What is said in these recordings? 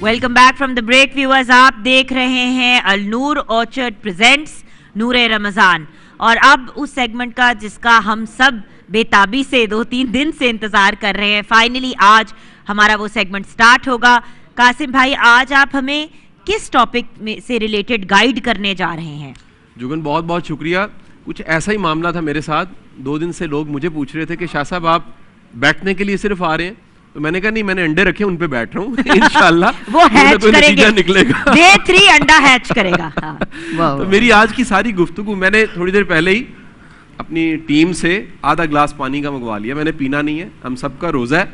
Welcome back from the break viewers. آپ دیکھ رہے ہیں النور آرچرڈ پریزنٹس نور رمضان, اور اب اس سیگمنٹ کا جس کا ہم سب بے تابی سے 2-3 دن سے انتظار کر رہے ہیں, فائنلی آج ہمارا وہ سیگمنٹ سٹارٹ ہوگا. قاسم بھائی, آج آپ ہمیں کس ٹاپک سے ریلیٹڈ گائیڈ کرنے جا رہے ہیں؟ جگن بہت بہت شکریہ. کچھ ایسا ہی معاملہ تھا میرے ساتھ. 2 دن سے لوگ مجھے پوچھ رہے تھے کہ شاہ صاحب آپ بیٹھنے کے لیے صرف آ رہے ہیں, تو میں نے کہا نہیں, میں نے انڈے رکھے ان پہ بیٹھ رہا ہوں, انشاءاللہ وہ ہیچ کریں گے, نکلے گا, Day 3 انڈا ہیچ کرے گا. تو میری آج کی ساری گفتگو میں نے تھوڑی دیر پہلے ہی اپنی ٹیم سے آدھا گلاس پانی کا منگوا لیا. میں نے پینا نہیں ہے, ہم سب کا روزہ ہے,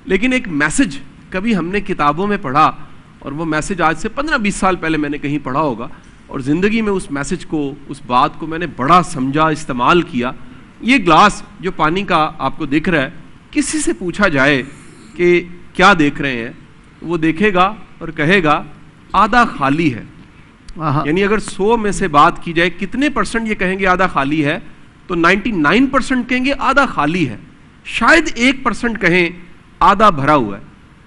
لیکن ایک میسج کبھی ہم نے کتابوں میں پڑھا, اور وہ میسج آج سے 15-20 سال پہلے میں نے کہیں پڑھا ہوگا, اور زندگی میں اس میسج کو, اس بات کو میں نے بڑا سمجھا, استعمال کیا. یہ گلاس جو پانی کا آپ کو دکھ رہا ہے, کسی سے پوچھا جائے کہ کیا دیکھ رہے ہیں, وہ دیکھے گا اور کہے گا آدھا خالی ہے. یعنی اگر 100 میں سے بات کی جائے کتنے % یہ کہیں گے آدھا خالی ہے, تو 99% کہیں گے آدھا خالی ہے. شاید 1% کہیں آدھا بھرا ہوا ہے.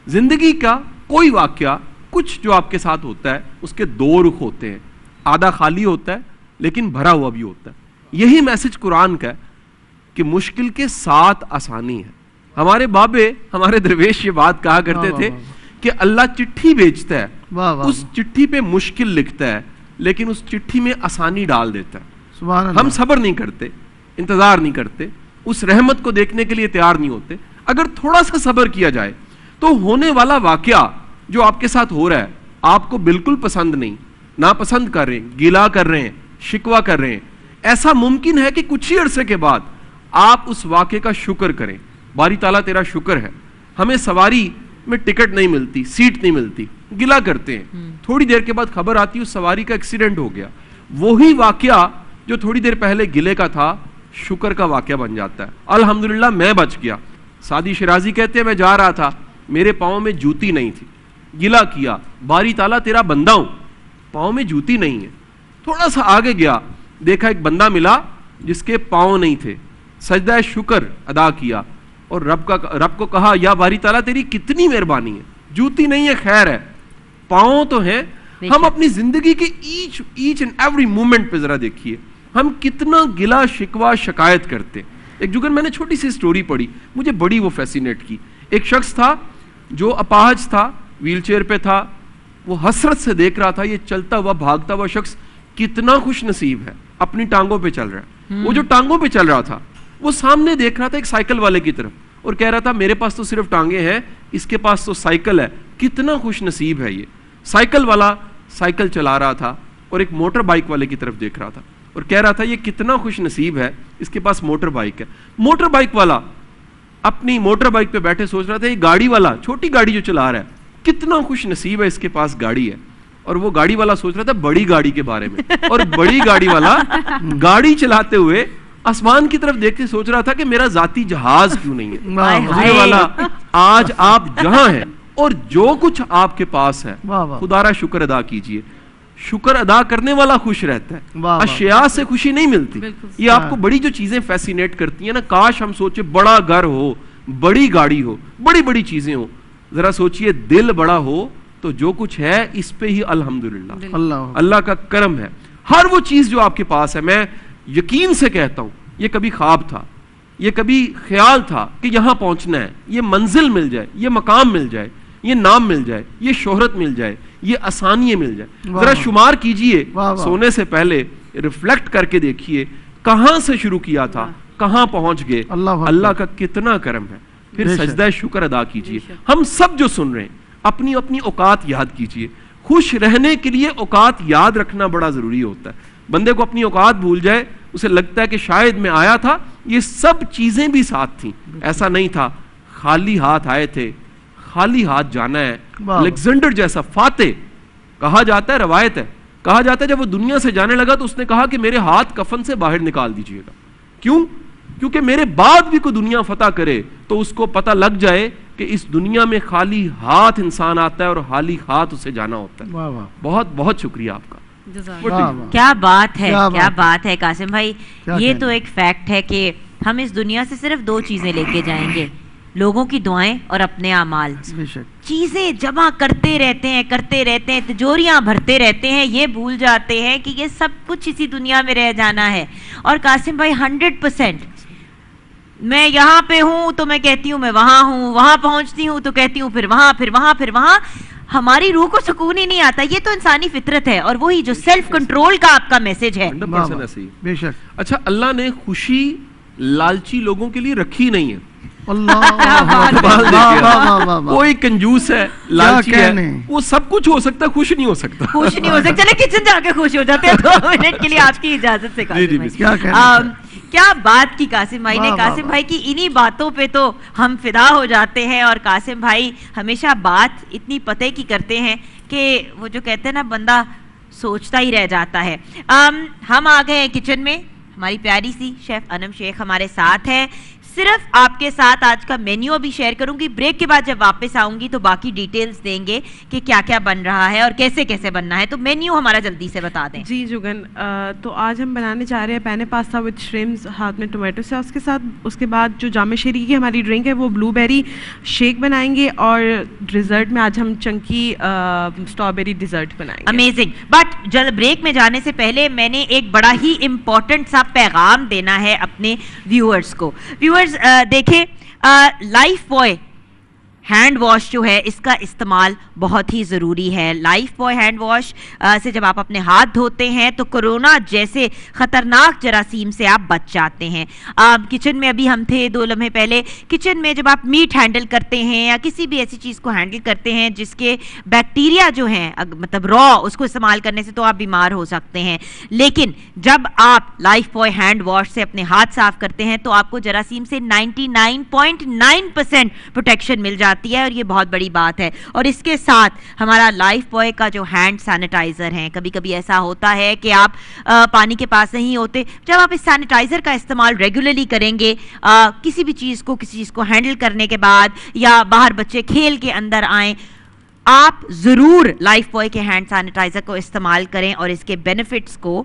زندگی کا کوئی واقعہ, کچھ جو آپ کے ساتھ ہوتا ہے, اس کے 2 رخ ہوتے ہیں. آدھا خالی ہوتا ہے لیکن بھرا ہوا بھی ہوتا ہے. یہی میسج قرآن کا ہے کہ مشکل کے ساتھ آسانی ہے. ہمارے بابے, ہمارے درویش یہ بات کہا کرتے تھے کہ اللہ چٹھی بیچتا ہے, اس چٹھی پہ مشکل لکھتا ہے, لیکن اس چٹھی میں آسانی ڈال دیتا ہے. ہم صبر نہیں کرتے, انتظار نہیں کرتے, اس رحمت کو دیکھنے کے لیے تیار نہیں ہوتے. اگر تھوڑا سا صبر کیا جائے تو ہونے والا واقعہ جو آپ کے ساتھ ہو رہا ہے, آپ کو بالکل پسند نہیں, ناپسند کر رہے ہیں, گیلا کر رہے ہیں, شکوہ کر رہے ہیں, ایسا ممکن ہے کہ کچھ ہی عرصے کے بعد آپ اس واقعے کا شکر کریں. باری تعالیٰ تیرا شکر ہے, ہمیں سواری میں ٹکٹ نہیں ملتی, سیٹ نہیں ملتی, گلا کرتے ہیں. تھوڑی دیر کے بعد خبر آتی ہے اس سواری کا ایکسیڈنٹ ہو گیا. وہی واقعہ جو تھوڑی دیر پہلے گلے کا تھا, شکر کا واقعہ بن جاتا ہے. الحمدللہ میں بچ گیا. سعدی شرازی کہتے ہیں میں جا رہا تھا, میرے پاؤں میں جوتی نہیں تھی, گلا کیا, باری تعالیٰ تیرا بندہ ہوں, پاؤں میں جوتی نہیں ہے. تھوڑا سا آگے گیا, دیکھا ایک بندہ ملا جس کے پاؤں نہیں تھے, سجدہ شکر ادا کیا, اور رب کو کہا یا باری تعالیٰ تیری کتنی مہربانی ہے, جوتی نہیں ہے خیر ہے, پاؤں تو ہیں. ہم اپنی زندگی کے ایچ اینڈ ایوری مومنٹ پہ ذرا دیکھیے, ہم کتنا گلا شکوہ شکایت کرتے. ایک جگہ میں نے چھوٹی سی سٹوری پڑھی, مجھے بڑی وہ فیسینیٹ کی. ایک شخص تھا جو اپاہج تھا, ویل چیئر پہ تھا, وہ حسرت سے دیکھ رہا تھا یہ چلتا ہوا بھاگتا ہوا شخص کتنا خوش نصیب ہے, اپنی ٹانگوں پہ چل رہا ہے. وہ جو ٹانگوں پہ چل رہا تھا, وہ سامنے دیکھ رہا تھا ایک سائیکل والے کی طرف, اور کہہ رہا تھا میرے پاس تو صرف ٹانگیں ہیں, اس کے پاس تو سائیکل ہے, کتنا خوش نصیب ہے یہ. سائیکل والا سائیکل چلا رہا تھا اور ایک موٹر بائک والے کی طرف دیکھ رہا تھا, اور کہہ رہا تھا یہ کتنا خوش نصیب ہے, اس کے پاس موٹر بائک ہے. موٹر بائک والا اپنی موٹر بائک پہ بیٹھے سوچ رہا تھا یہ گاڑی والا, چھوٹی گاڑی جو چلا رہا ہے, کتنا خوش نصیب ہے, اس کے پاس گاڑی ہے. اور وہ گاڑی والا سوچ رہا تھا بڑی گاڑی کے بارے میں, اور بڑی گاڑی والا گاڑی چلاتے ہوئے آسمان کی طرف دیکھتے سوچ رہا تھا کہ میرا ذاتی جہاز کیوں نہیں ہے. حضور والا, آج آپ جہاں ہیں اور جو کچھ آپ کے پاس ہے, خدا را شکر ادا کیجئے. شکر ادا کرنے والا خوش رہتا ہے, اشیاء سے خوشی نہیں ملتی. یہ آپ کو بڑی جو چیزیں فیسینیٹ کرتی ہیں نا, کاش ہم سوچے بڑا گھر ہو, بڑی گاڑی ہو, بڑی بڑی چیزیں ہو. ذرا سوچئے دل بڑا ہو تو جو کچھ ہے اس پہ ہی الحمدللہ, اللہ کا کرم ہے. ہر وہ چیز جو آپ کے پاس ہے, میں یقین سے کہتا ہوں یہ کبھی خواب تھا, یہ کبھی خیال تھا کہ یہاں پہنچنا ہے, یہ منزل مل جائے, یہ مقام مل جائے, یہ نام مل جائے, یہ شہرت مل جائے, یہ آسانی مل جائے. ذرا شمار کیجئے, سونے سے پہلے ریفلیکٹ کر کے دیکھیے کہاں سے شروع کیا تھا, کہاں پہنچ گئے. اللہ کا کتنا کرم ہے. پھر سجدہ شکر ادا کیجئے. ہم سب جو سن رہے ہیں اپنی اپنی اوقات یاد کیجئے. خوش رہنے کے لیے اوقات یاد رکھنا بڑا ضروری ہوتا ہے. بندے کو اپنی اوقات بھول جائے, اسے لگتا ہے کہ شاید میں آیا تھا, یہ سب چیزیں بھی ساتھ تھیں. ایسا نہیں تھا, خالی ہاتھ آئے تھے, خالی ہاتھ جانا ہے. الیگزینڈر جیسا فاتح, کہا جاتا ہے, روایت ہے, کہا جاتا ہے جب وہ دنیا سے جانے لگا تو اس نے کہا کہ میرے ہاتھ کفن سے باہر نکال دیجئے گا. کیوں؟ کیونکہ میرے بعد بھی کوئی دنیا فتح کرے تو اس کو پتہ لگ جائے کہ اس دنیا میں خالی ہاتھ انسان آتا ہے اور خالی ہاتھ اسے جانا ہوتا ہے. بہت بہت شکریہ آپ کا. کیا بات ہے, کیا بات ہے قاسم بھائی. یہ تو ایک فیکٹ ہے کہ ہم اس دنیا سے صرف 2 چیزیں لے کے جائیں گے, لوگوں کی دعائیں اور اپنے اعمال. چیزیں جمع کرتے رہتے ہیں, تجوریاں بھرتے رہتے ہیں, یہ بھول جاتے ہیں کہ یہ سب کچھ اسی دنیا میں رہ جانا ہے. اور قاسم بھائی 100%, میں یہاں پہ ہوں تو میں کہتی ہوں میں وہاں ہوں, وہاں پہنچتی ہوں تو کہتی ہوں پھر وہاں, ہماری روح کو سکون ہی نہیں آتا. یہ تو انسانی فطرت ہے, اور وہی جو سیلف کنٹرول کا آپ کا میسج ہے. بے شک. اچھا, اللہ نے خوشی لالچی لوگوں کے لیے رکھی نہیں ہے. کوئی کنجوس ہے, لالچی ہے, وہ سب کچھ ہو سکتا ہے, خوش نہیں ہو سکتا. چلے کچن جا کے خوش ہو جاتے ہیں 2 منٹ کے لیے آپ کی اجازت سے. کیا بات کی قاسم بھائی نے. قاسم بھائی کی انہی باتوں پہ تو ہم فدا ہو جاتے ہیں, اور قاسم بھائی ہمیشہ بات اتنی پتے کی کرتے ہیں کہ وہ جو کہتے ہیں نا, بندہ سوچتا ہی رہ جاتا ہے. ہم آ گئے کچن میں, ہماری پیاری سی شیف انم شیخ ہمارے ساتھ ہے. صرف آپ کے ساتھ آج کا مینیو ابھی شیئر کروں گی, بریک کے بعد جب واپس آؤں گی تو باقی ڈیٹیلز دیں گے کہ کیا کیا بن رہا ہے اور کیسے کیسے بننا ہے. تو مینیو ہمارا جلدی سے بتا دیں. جی جگن, تو آج ہم بنانے جا رہے ہیں پینے پاستا وتھ شرمز, ہاتھ میں ٹومیٹو ساس کے ساتھ. اس کے بعد جو جامع شیری کی ہماری ڈرنک ہے وہ بلو بیری شیک بنائیں گے, اور ڈیزرٹ میں آج ہم چنکی اسٹرابیری ڈیزرٹ بنائیں گے. امیزنگ. بٹ جلد بریک میں جانے سے پہلے میں نے ایک بڑا ہی امپورٹنٹ سا پیغام دینا ہے اپنے ویورز کو. دیکھیں, لائف بوائے ہینڈ واش جو ہے اس کا استعمال بہت ہی ضروری ہے. لائف بوائے ہینڈ واش سے جب آپ اپنے ہاتھ دھوتے ہیں تو کورونا جیسے خطرناک جراثیم سے آپ بچ جاتے ہیں. کچن میں ابھی ہم تھے 2 لمحے پہلے, کچن میں جب آپ میٹ ہینڈل کرتے ہیں یا کسی بھی ایسی چیز کو ہینڈل کرتے ہیں جس کے بیکٹیریا جو ہیں, مطلب را, اس کو استعمال کرنے سے تو آپ بیمار ہو سکتے ہیں. لیکن جب آپ لائف بوائے ہینڈ واش سے اپنے ہاتھ صاف کرتے ہیں تو آپ کو جراثیم سے 99.9% پروٹیکشن مل جاتی ہے, اور یہ بہت بڑی بات ہے. اور اس کے ساتھ ہمارا لائف بوائے کا جو ہینڈ سینیٹائزر ہے, کبھی کبھی ایسا ہوتا ہے کہ آپ پانی کے پاس نہیں ہوتے, جب آپ اس سینیٹائزر کا استعمال ریگولرلی کریں گے, کسی بھی چیز کو ہینڈل کرنے کے بعد, یا باہر بچے کھیل کے اندر آئیں, آپ ضرور لائف بوائے کے ہینڈ سینیٹائزر کو استعمال کریں اور اس کے بینیفٹس کو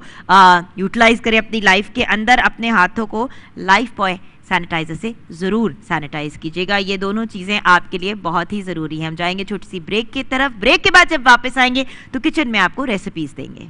یوٹیلائز کریں اپنی لائف کے اندر. اپنے ہاتھوں کو لائف بوائے سینیٹائزر سے ضرور سینیٹائز کیجیے گا. یہ دونوں چیزیں آپ کے لیے بہت ہی ضروری ہیں. ہم جائیں گے چھوٹی سی بریک کی طرف. بریک کے بعد جب واپس آئیں گے تو کچن میں آپ کو ریسیپیز دیں گے.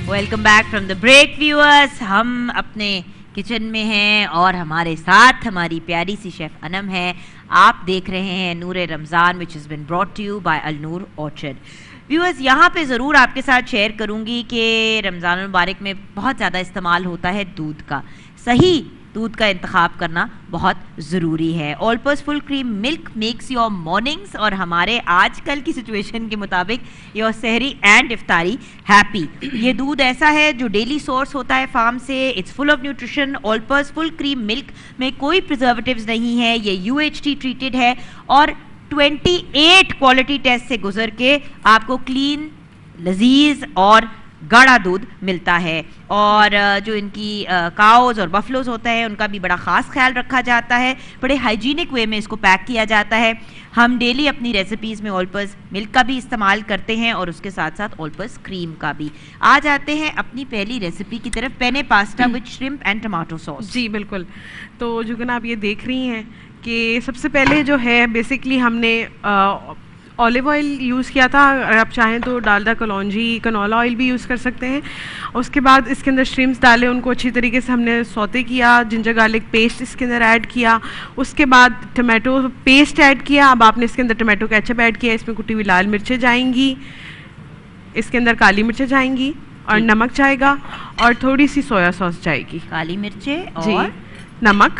Welcome back from the break viewers. ہم اپنے کچن میں ہیں اور ہمارے ساتھ ہماری پیاری سی شیف انم ہے. آپ دیکھ رہے ہیں نور رمضان which has been brought to you by النور آرچرڈ. ویورز, یہاں پہ ضرور آپ کے ساتھ شیئر کروں گی کہ رمضان المبارک میں بہت زیادہ استعمال ہوتا ہے دودھ کا. صحیح دودھ کا انتخاب کرنا بہت ضروری ہے. All purpose full cream milk makes your mornings, اور ہمارے آج کل کی سچویشن کے مطابق your sehri and iftari happy. یہ دودھ ایسا ہے جو ڈیلی سورس ہوتا ہے فارم سے. It's full of nutrition. All purpose full cream milk میں کوئی پریزرویٹیوز نہیں ہے. یہ UHT ٹریٹڈ ہے اور 28 کوالٹی ٹیسٹ سے گزر کے آپ کو کلین, لذیذ اور گاڑھا دودھ ملتا ہے. اور جو ان کی کاؤز اور بفلوز ہوتا ہے ان کا بھی بڑا خاص خیال رکھا جاتا ہے. بڑے ہائیجینک وے میں اس کو پیک کیا جاتا ہے. ہم ڈیلی اپنی ریسیپیز میں آل پرپز ملک کا بھی استعمال کرتے ہیں اور اس کے ساتھ ساتھ آل پرپز کریم کا بھی. آ جاتے ہیں اپنی پہلی ریسیپی کی طرف, penne pasta with shrimp and tomato sauce. جی بالکل. تو جو کہ آپ یہ دیکھ رہی ہیں کہ سب سے پہلے جو ہے بیسکلی ہم نے اولیو آئل یوز کیا تھا. اگر آپ چاہیں تو ڈالڈا, کلونجی, کنولا آئل بھی یوز کر سکتے ہیں. اس کے بعد اس کے اندر شرمپس ڈالے, ان کو اچھی طریقے سے ہم نے سوتے کیا. جنجر گارلک پیسٹ اس کے اندر ایڈ کیا. اس کے بعد ٹمیٹو پیسٹ ایڈ کیا. اب آپ نے اس کے اندر ٹمیٹو کیچپ ایڈ کیا. اس میں کٹی ہوئی لال مرچیں جائیں گی, اس کے اندر کالی مرچیں جائیں گی, اور نمک جائے گا, اور تھوڑی سی سویا سوس جائے گی. کالی مرچیں جی, اور نمک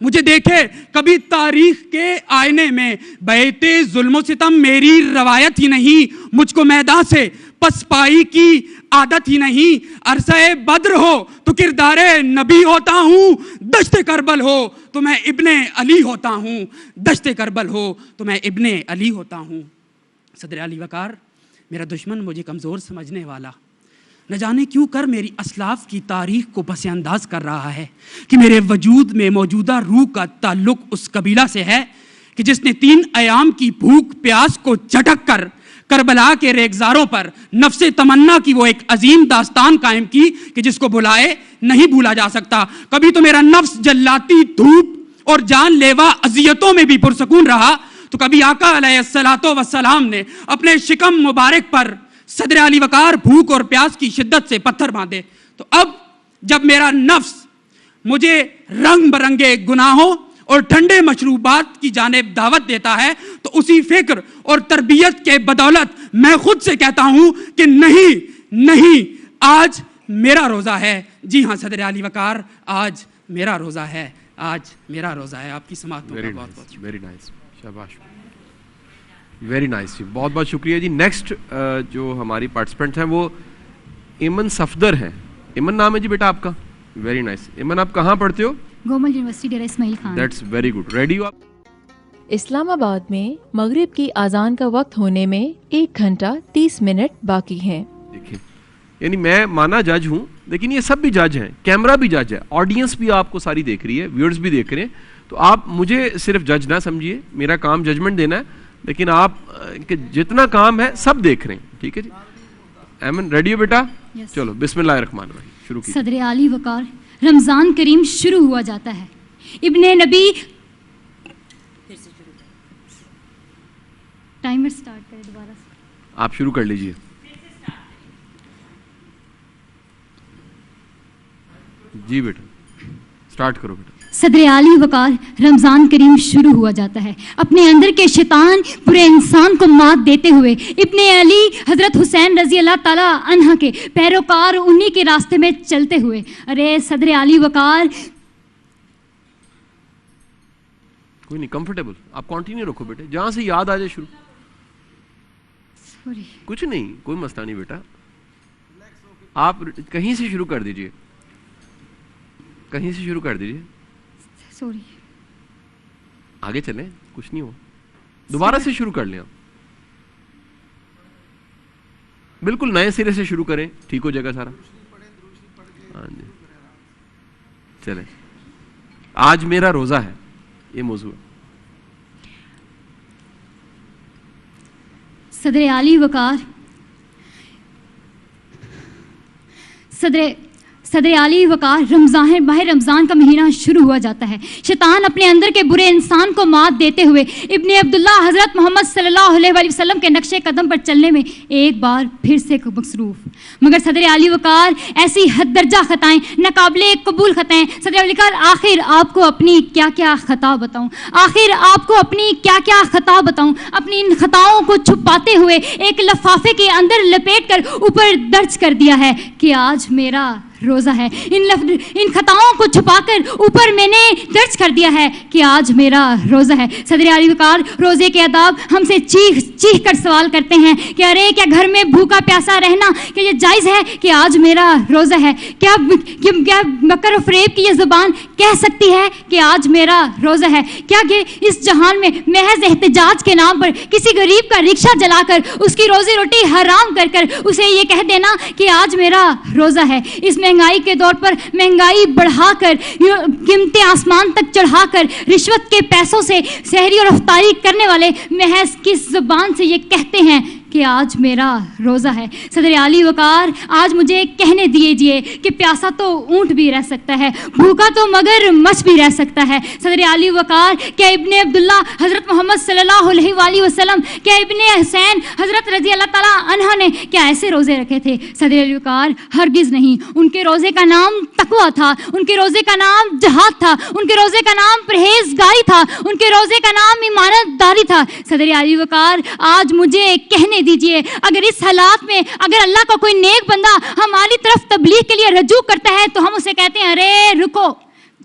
مجھے دیکھے کبھی تاریخ کے آئینے میں، بیتے ظلم و ستم میری روایت ہی نہیں، مجھ کو میدان سے پسپائی کی عادت ہی نہیں، عرصہ بدر ہو تو کردار نبی ہوتا ہوں، دشت کربل ہو تو میں ابن علی ہوتا ہوں، دشت کربل ہو تو میں ابن علی ہوتا ہوں۔ صدر علی وقار، میرا دشمن مجھے کمزور سمجھنے والا نہ جانے کیوں کر میری اسلاف کی تاریخ کو پس انداز کر رہا ہے کہ میرے وجود میں موجودہ روح کا تعلق اس قبیلہ سے ہے کہ جس نے 3 ایام کی بھوک پیاس کو جھٹک کر کربلا کے ریگزاروں پر نفس تمنا کی وہ ایک عظیم داستان قائم کی کہ جس کو بلائے نہیں بھولا جا سکتا۔ کبھی تو میرا نفس جلاتی دھوپ اور جان لیوا اذیتوں میں بھی پرسکون رہا، تو کبھی آقا علیہ الصلوۃ والسلام نے اپنے شکم مبارک پر صدر علی وقار بھوک اور پیاس کی شدت سے پتھر باندھے۔ تو اب جب میرا نفس مجھے رنگ برنگے گناہوں اور ٹھنڈے مشروبات کی جانب دعوت دیتا ہے، تو اسی فکر اور تربیت کے بدولت میں خود سے کہتا ہوں کہ نہیں، آج میرا روزہ ہے۔ جی ہاں صدر علی وقار، آج میرا روزہ ہے، آج میرا روزہ ہے۔ آپ کی سماعتوں کا بہت بہت ویری نائس، شاباش، ویری نائس جی، بہت بہت شکریہ جی۔ نیکسٹ جو ہماری پارٹیسپینٹ ہیں وہ ایمن صفدر ہیں۔ ایمن نام ہے جی بیٹا آپ کا؟ Very nice. ایمن آپ کہاں پڑھتے ہو؟ Gomal university Dera Ismail Khan. That's very good. Ready ہو آپ؟ اسلام آباد میں مغرب کی اذان کا وقت ہونے میں 1 گھنٹہ 30 منٹ باقی ہیں۔ دیکھیں، یعنی میں مانا جج ہوں، لیکن یہ سب بھی جج ہیں، کیمرہ بھی جج ہے، آڈینس بھی آپ کو ساری دیکھ رہی ہے، ویورز بھی دیکھ رہے ہیں، تو آپ مجھے صرف جج نہ سمجھیے، میرا کام ججمنٹ دینا ہے، لیکن آپ کہ جتنا کام ہے سب دیکھ رہے ہیں، ٹھیک ہے جی؟ ایمن ریڈی ہو بیٹا؟ چلو بسم اللہ الرحمن الرحیم، شروع کیجیے۔ صدر علی وقار، رمضان کریم شروع ہوا جاتا ہے، ابن نبی ٹائمر سٹارٹ کرے دوبارہ سے، آپ شروع کر لیجئے۔ جی بیٹا سٹارٹ کرو بیٹا۔ صدر علی وقار، رمضان کریم شروع ہوا جاتا ہے، اپنے اندر کے شیطان پورے انسان کو مات دیتے ہوئے ابن علی حضرت حسین رضی اللہ تعالیٰ عنہ کے پیروکار انہی کے راستے میں چلتے ہوئے، ارے صدر علی وقار، کوئی نہیں، کمفرٹیبل آپ کنٹینیو رکھو بیٹے، جہاں سے یاد آ جائے شروع، کچھ نہیں، کوئی مسئلہ نہیں بیٹا، آپ کہیں سے شروع کر دیجئے، کہیں سے شروع کر دیجئے، سوری، آگے چلیں، کچھ نہیں ہو، دوبارہ سے شروع کر لیں، بالکل نئے سرے سے شروع کریں، ٹھیک ہو جائے گا سارا۔ ہاں جی چلیں، آج میرا روزہ ہے، یہ موضوع ہے۔ صدر علی وقار، صدر علی وقار، ماہ رمضان کا مہینہ شروع ہوا جاتا ہے، شیطان اپنے اندر کے برے انسان کو مات دیتے ہوئے ابن عبداللہ حضرت محمد صلی اللہ علیہ وآلہ وسلم کے نقش قدم پر چلنے میں ایک بار پھر سے مصروف، مگر صدر علی وقار ایسی حد درجہ خطائیں، ناقابل قبول خطائیں، صدر علی وقار آخر آپ کو اپنی کیا کیا خطا بتاؤں، اپنی ان خطاؤں کو چھپاتے ہوئے ایک لفافے کے اندر لپیٹ کر اوپر درج کر دیا ہے کہ آج میرا روزہ ہے، ان خطاؤں کو چھپا کر اوپر میں نے درج کر دیا ہے کہ آج میرا روزہ ہے۔ صدر علی وقار روزے کے آداب ہم سے چیخ کر سوال کرتے ہیں کہ ارے کیا گھر میں بھوکا پیاسا رہنا کہ یہ جائز ہے کہ آج میرا روزہ ہے؟ کیا مکر و فریب کی یہ زبان کہہ سکتی ہے کہ آج میرا روزہ ہے؟ کیا کہ اس جہان میں محض احتجاج کے نام پر کسی غریب کا رکشہ جلا کر اس کی روزی روٹی حرام کر اسے یہ کہہ دینا کہ آج میرا روزہ ہے؟ اس مہنگائی کے دور پر مہنگائی بڑھا کر، قیمتیں آسمان تک چڑھا کر، رشوت کے پیسوں سے سحری اور افطاری کرنے والے محض کس زبان سے یہ کہتے ہیں کہ آج میرا روزہ ہے؟ صدر علی وقار آج مجھے کہنے دیجئے کہ پیاسا تو اونٹ بھی رہ سکتا ہے، بھوکا تو مگر مچھ بھی رہ سکتا ہے۔ صدر علی وقار کیا ابن عبداللہ حضرت محمد صلی اللہ علیہ وآلہ وسلم، کیا ابن حسین حضرت رضی اللہ تعالیٰ عنہ نے کیا ایسے روزے رکھے تھے؟ صدر علی وقار ہرگز نہیں، ان کے روزے کا نام تقویٰ تھا، ان کے روزے کا نام جہاد تھا، ان کے روزے کا نام پرہیزگاری تھا، ان کے روزے کا نام ایمانت داری تھا۔ صدر علی وقار آج مجھے کہنے دیجئے، اگر اس حالات میں اگر اللہ کا کوئی نیک بندہ ہماری طرف تبلیغ کے لیے رجوع کرتا ہے تو ہم اسے کہتے ہیں ارے رکو،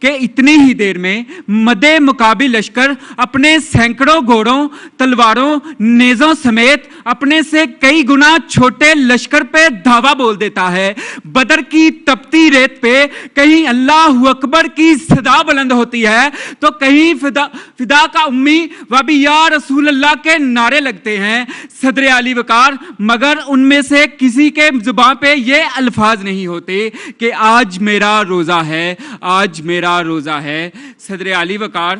کہ اتنی ہی دیر میں مدے مقابل لشکر اپنے سینکڑوں گھوڑوں، تلواروں، نیزوں سمیت اپنے سے کئی گنا چھوٹے لشکر پہ دھاوا بول دیتا ہے. بدر کی تپتی ریت پہ کہیں اللہ اکبر کی صدا بلند ہوتی ہے تو کہیں فدا کا امی وابی یا رسول اللہ کے نعرے لگتے ہیں. صدر علی وقار، مگر ان میں سے کسی کے زبان پہ یہ الفاظ نہیں ہوتے کہ آج میرا روزہ ہے، آج میرا روزہ ہے. صدر علی وقار،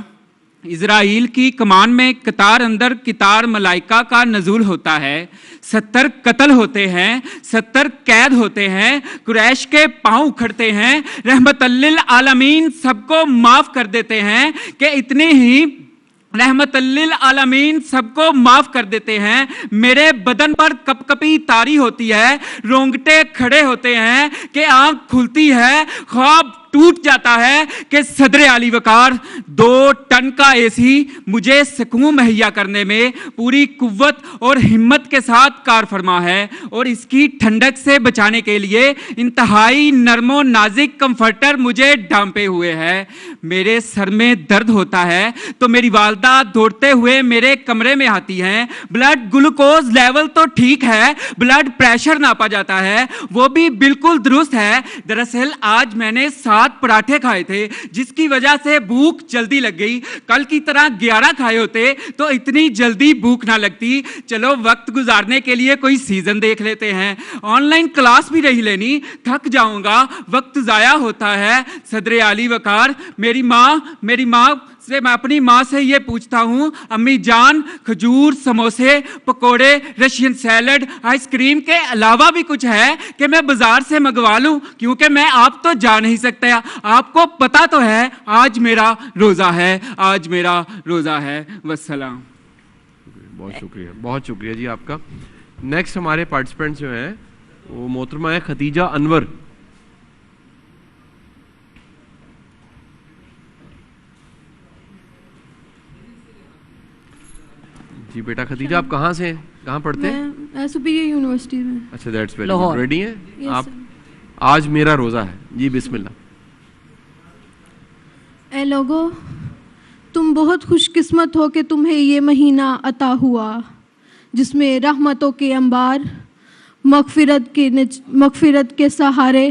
اسرائیل کی کمان میں قطار اندر قطار ملائکہ کا نزول ہوتا ہے. 70 قتل ہوتے ہیں، 70 قید ہوتے ہیں، قریش کے پاؤں اکھڑتے ہیں، رحمت للعالمین سب کو معاف کر دیتے ہیں کہ اتنے ہی رحمت للعالمین سب کو معاف کر دیتے ہیں. میرے بدن پر کپ کپی تاری ہوتی ہے، رونگٹے کھڑے ہوتے ہیں کہ آنکھ کھلتی ہے، خواب ٹوٹ جاتا ہے کہ صدر علی وقار 2 ٹن کا اے سی مجھے سکون مہیا کرنے میں پوری قوت اور ہمت کے ساتھ کار فرما ہے اور اس کی ٹھنڈک سے بچانے کے لیے انتہائی نرم و نازک کمفرٹر مجھے ڈھانپے ہوئے ہے. میرے سر میں درد ہوتا ہے تو میری والدہ دوڑتے ہوئے میرے کمرے میں آتی ہیں. بلڈ گلوکوز لیول تو ٹھیک ہے، بلڈ پریشر ناپا جاتا ہے، وہ بھی بالکل درست ہے. دراصل آج میں نے 7 پراٹھے کھائے تھے جس کی وجہ سے بھوک جلدی لگ گئی. کل کی طرح 11 کھائے ہوتے تو اتنی جلدی بھوک نہ لگتی. چلو وقت گزارنے کے لیے کوئی سیزن دیکھ لیتے ہیں. آن لائن کلاس بھی نہیں لینی، تھک جاؤں گا، وقت ضائع ہوتا ہے. صدر علی وقار، میری ماں سے میں اپنی ماں سے یہ پوچھتا ہوں، امی جان کھجور، سموسے، پکوڑے، رشین سیلڈ، آئس کریم کے علاوہ بھی کچھ ہے کہ میں بازار سے منگوا لوں؟ کیونکہ میں آپ تو جا نہیں سکتا. آپ کو پتا تو ہے آج میرا روزہ ہے، آج میرا روزہ ہے. والسلام. بہت شکریہ جی آپ کا. نیکسٹ ہمارے پارٹیسپینٹس جو ہیں وہ محترمہ ہے خدیجہ انور. جی بیٹا خدیجہ، آپ کہاں سے ہیں، کہاں پڑھتے ہیں؟ میں سپیریئر یونیورسٹی میں. اچھا، دیٹس ویری گڈ. ریڈی ہیں آپ؟ آج میرا روزہ ہے. جی بسم اللہ. اے لوگو، تم بہت خوش قسمت ہو کہ تمہیں یہ مہینہ عطا ہوا جس میں رحمتوں کے انبار، مغفرت کے سہارے،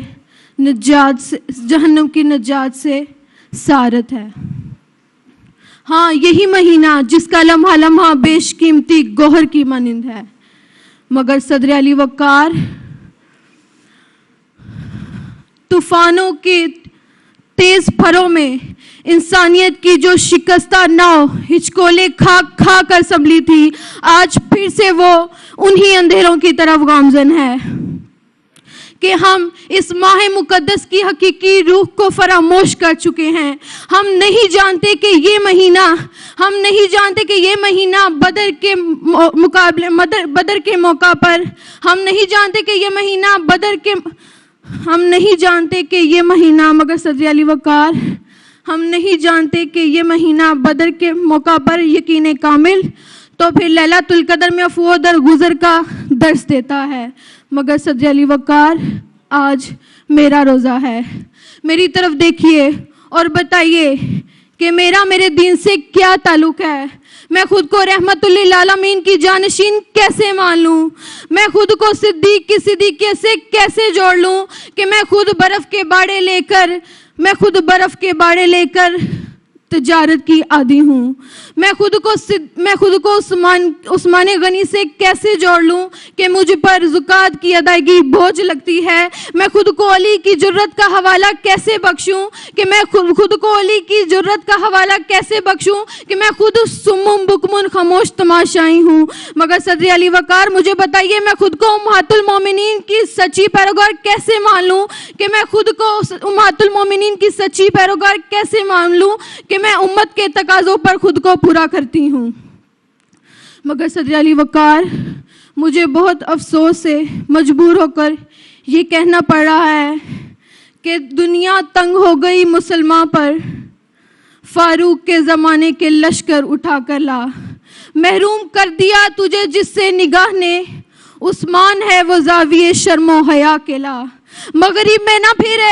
نجات سے، جہنم کی نجات سے سارت ہے. ہاں، یہی مہینہ جس کا لمحہ لمحہ بیش قیمتی گوہر کی مانند ہے. مگر صدر علی وقار، طوفانوں کے تیز پھروں میں انسانیت کی جو شکستہ ناؤ ہچکولے کھا کھا کر سنبھلی تھی، آج پھر سے وہ انہی اندھیروں کی طرف گامزن ہے کہ ہم اس ماہ مقدس کی حقیقی روح کو فراموش کر چکے ہیں. ہم نہیں جانتے کہ یہ مہینہ بدر کے موقع پر، ہم نہیں جانتے کہ یہ مہینہ مگر صدر علی وقار، ہم نہیں جانتے کہ یہ مہینہ بدر کے موقع پر یقین کامل تو پھر لیلۃ القدر میں افو درگزر کا درس دیتا ہے. مگر صدر علی وقار، آج میرا روزہ ہے. میری طرف دیکھیے اور بتائیے کہ میرے دین سے کیا تعلق ہے. میں خود کو رحمت للعالمین کی جانشین کیسے مان لوں؟ میں خود کو صدیق کی صدیقیت سے کیسے جوڑ لوں کہ میں خود برف کے باڑے لے کر تجارت کی عادی ہوں؟ میں خود کو عثمان غنی سے کیسے جوڑ لوں کہ مجھ پر زکوٰۃ کی ادائیگی بوجھ لگتی ہے؟ میں خود کو علی کی جرت کا حوالہ کیسے بخشوں کہ میں خود سمم بکمن خاموش تماشائی ہوں؟ مگر صدر علی وقار، مجھے بتائیے، میں خود کو امہات المومنین کی سچی پیروکار کیسے مان لوں کہ میں خود کو امہات المومنین کی سچی پیروکار کیسے مان لوں کہ میں امت کے تقاضوں پر خود کو پورا کرتی ہوں؟ مگر صدر علی وقار، مجھے بہت افسوس سے مجبور ہو کر یہ کہنا پڑ رہا ہے کہ دنیا تنگ ہو گئی مسلمان پر. فاروق کے زمانے کے لشکر اٹھا کر لا، محروم کر دیا تجھے جس سے نگاہ نے، عثمان ہے وہ زاویے شرم و حیا کے لا. مغرب میں نہ پھرے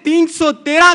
313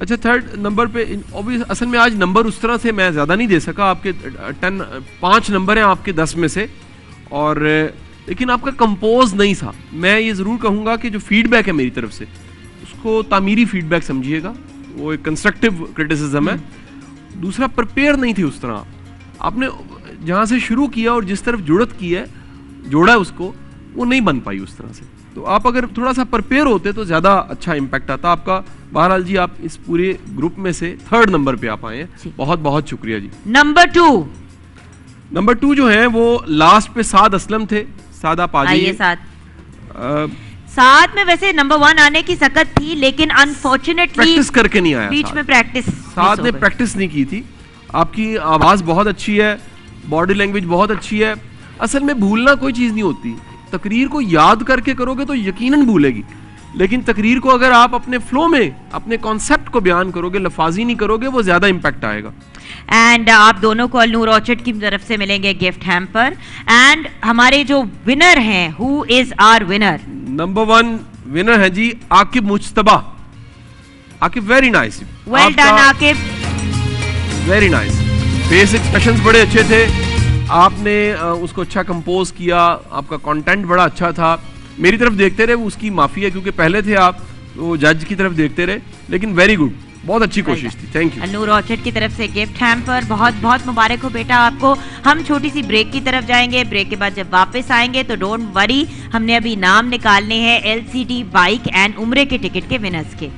اچھا تھرڈ نمبر پہ اصل میں آج نمبر اس طرح سے میں زیادہ نہیں دے سکا, آپ کے 5 نمبر ہیں آپ کے 10 میں سے, اور لیکن آپ کا کمپوز نہیں تھا. میں یہ ضرور کہوں گا کہ جو فیڈ بیک ہے میری طرف سے اس کو تعمیری فیڈ بیک سمجھیے گا, وہ ایک کنسٹرکٹیو کرٹیسزم ہے. دوسرا پرپیئر نہیں تھی اس طرح, آپ نے جہاں سے شروع کیا اور جس طرف جڑت کی ہے جوڑا ہے اس کو, وہ نہیں بن پائی اس طرح سے. تو آپ اگر تھوڑا سا پرپیئر ہوتے تو زیادہ اچھا امپیکٹ آتا آپ کا. بہرحال جی آپ اس پورے گروپ میں سے 3rd نمبر پہ آپ آئے ہیں, بہت بہت شکریہ جی. نمبر 2 جو ہے وہ لاسٹ پہ سعد اسلم تھے. سعد آپ آ جائیے. سعد میں ویسے نمبر 1 آنے کی سکت تھی لیکن انفارچونیٹلی پریکٹس کر کے نہیں آیا, بیچ میں پریکٹس سعد نے پریکٹس نہیں کی تھی. آپ کی آواز بہت اچھی ہے, باڈی لینگویج بہت اچھی ہے. اصل میں بھولنا کوئی چیز نہیں ہوتی, تقریر کو یاد کر کے کرو گے تو یقیناً بھولے گی, لیکن تقریر کو اگر آپ اپنے فلو میں اپنے کانسیپٹ کو بیان کرو گے, لفاظی نہیں کرو گے, وہ زیادہ امپیکٹ آئے گا. اینڈ آپ دونوں کو النور آرچرڈ کی طرف سے ملیں گے گفٹ ہیمپر. اینڈ ہمارے جو ونر ہیں, who is our winner? Number 1 winner ہے جی Aqib Mujtaba. Aqib very nice, well done Aqib, very nice. Face expressions بڑے اچھے تھے, آپ نے اس کو اچھا کمپوز کیا, آپ کا کنٹینٹ بڑا اچھا تھا. میری طرف دیکھتے رہے, وہ اس کی معافی ہے کیونکہ پہلے تھے آپ, وہ جج کی طرف دیکھتے رہے, لیکن ویری گڈ, بہت اچھی کوشش تھی. Thank you. النور آرچرڈ کی طرف سے گفٹ ہیمپر, بہت بہت مبارک ہو بیٹا آپ کو. ہم چھوٹی سی بریک کی طرف جائیں گے, بریک کے بعد جب واپس آئیں گے تو ڈونٹ وری, ہم نے ابھی نام نکالنے ہیں LCD بائک اینڈ عمرے کے ٹکٹ کے ونرز کے.